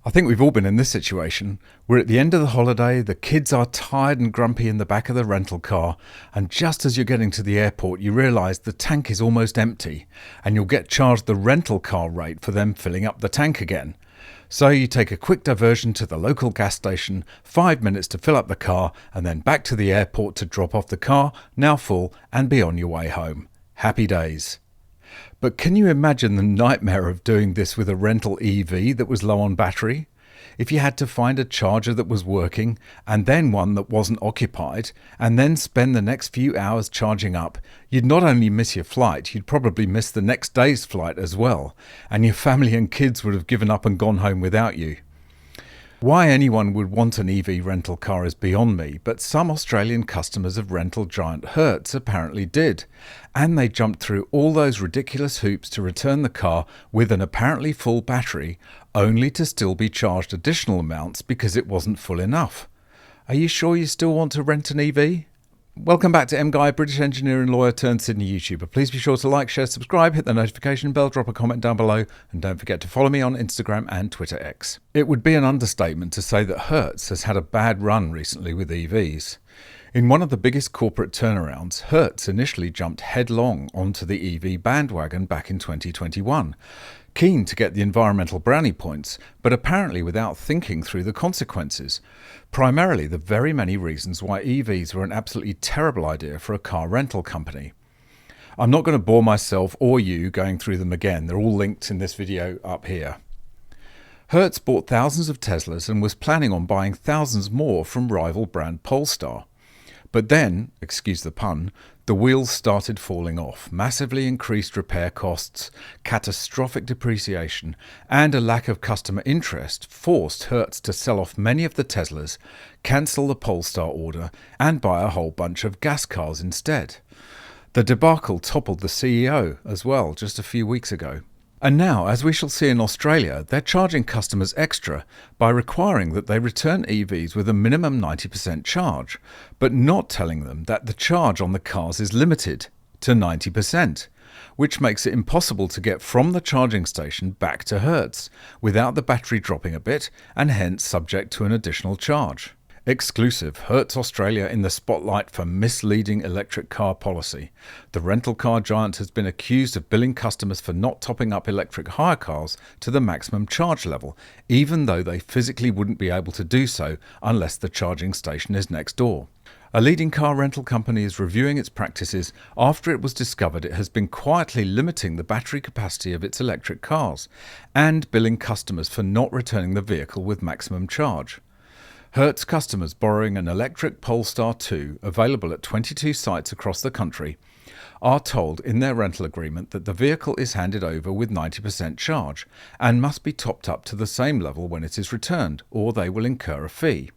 I think we've all been in this situation. We're at the end of the holiday, the kids are tired and grumpy in the back of the rental car, and just as you're getting to the airport, you realise the tank is almost empty, and you'll get charged the rental car rate for them filling up the tank again. So you take a quick diversion to the local gas station, 5 minutes to fill up the car, and then back to the airport to drop off the car, now full, and be on your way home. Happy days. But can you imagine the nightmare of doing this with a rental EV that was low on battery? If you had to find a charger that was working, and then one that wasn't occupied, and then spend the next few hours charging up, you'd not only miss your flight, you'd probably miss the next day's flight as well, and your family and kids would have given up and gone home without you. Why anyone would want an EV rental car is beyond me, but some Australian customers of rental giant Hertz apparently did, and they jumped through all those ridiculous hoops to return the car with an apparently full battery, only to still be charged additional amounts because it wasn't full enough. Are you sure you still want to rent an EV? Welcome back to MGUY, British engineer and lawyer turned Sydney YouTuber. Please be sure to like, share, subscribe, hit the notification bell, drop a comment down below, and don't forget to follow me on Instagram and Twitter X. It would be an understatement to say that Hertz has had a bad run recently with EVs. In one of the biggest corporate turnarounds, Hertz initially jumped headlong onto the EV bandwagon back in 2021, keen to get the environmental brownie points, but apparently without thinking through the consequences. Primarily the very many reasons why EVs were an absolutely terrible idea for a car rental company. I'm not going to bore myself or you going through them again, they're all linked in this video up here. Hertz bought thousands of Teslas and was planning on buying thousands more from rival brand Polestar. But then, excuse the pun, the wheels started falling off. Massively increased repair costs, catastrophic depreciation, and a lack of customer interest forced Hertz to sell off many of the Teslas, cancel the Polestar order, and buy a whole bunch of gas cars instead. The debacle toppled the CEO as well just a few weeks ago. And now, as we shall see in Australia, they're charging customers extra by requiring that they return EVs with a minimum 90% charge, but not telling them that the charge on the cars is limited to 90%, which makes it impossible to get from the charging station back to Hertz without the battery dropping a bit and hence subject to an additional charge. Exclusive, Hertz Australia in the spotlight for misleading electric car policy. The rental car giant has been accused of billing customers for not topping up electric hire cars to the maximum charge level, even though they physically wouldn't be able to do so unless the charging station is next door. A leading car rental company is reviewing its practices after it was discovered it has been quietly limiting the battery capacity of its electric cars and billing customers for not returning the vehicle with maximum charge. Hertz customers borrowing an electric Polestar 2, available at 22 sites across the country, are told in their rental agreement that the vehicle is handed over with 90% charge and must be topped up to the same level when it is returned, or they will incur a fee.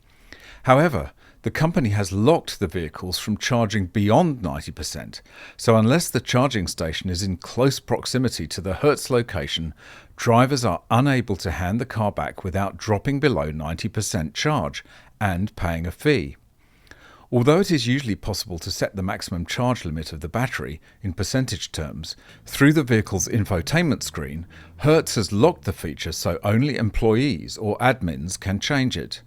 However, the company has locked the vehicles from charging beyond 90%, so unless the charging station is in close proximity to the Hertz location, drivers are unable to hand the car back without dropping below 90% charge and paying a fee. Although it is usually possible to set the maximum charge limit of the battery in percentage terms through the vehicle's infotainment screen, Hertz has locked the feature so only employees or admins can change it.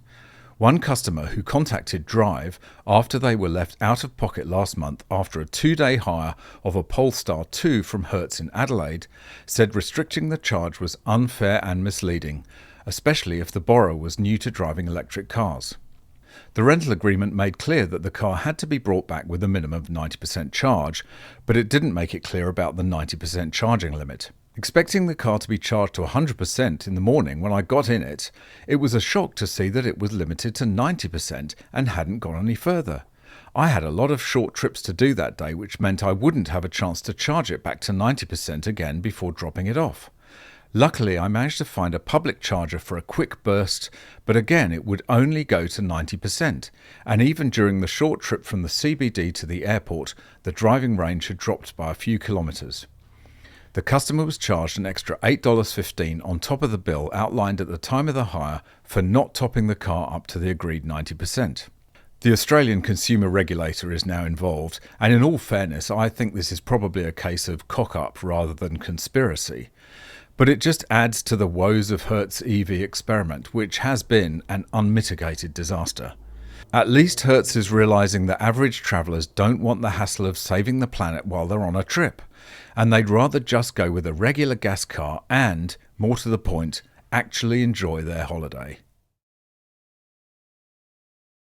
One customer who contacted Drive after they were left out of pocket last month after a 2-day hire of a Polestar 2 from Hertz in Adelaide said restricting the charge was unfair and misleading, especially if the borrower was new to driving electric cars. The rental agreement made clear that the car had to be brought back with a minimum of 90% charge, but it didn't make it clear about the 90% charging limit. Expecting the car to be charged to 100% in the morning when I got in it, it was a shock to see that it was limited to 90% and hadn't gone any further. I had a lot of short trips to do that day, which meant I wouldn't have a chance to charge it back to 90% again before dropping it off. Luckily, I managed to find a public charger for a quick burst, but again it would only go to 90%, and even during the short trip from the CBD to the airport, the driving range had dropped by a few kilometres. The customer was charged an extra $8.15 on top of the bill outlined at the time of the hire for not topping the car up to the agreed 90%. The Australian consumer regulator is now involved, and in all fairness, I think this is probably a case of cock-up rather than conspiracy. But it just adds to the woes of Hertz EV experiment, which has been an unmitigated disaster. At least Hertz is realising that average travellers don't want the hassle of saving the planet while they're on a trip, and they'd rather just go with a regular gas car and, more to the point, actually enjoy their holiday.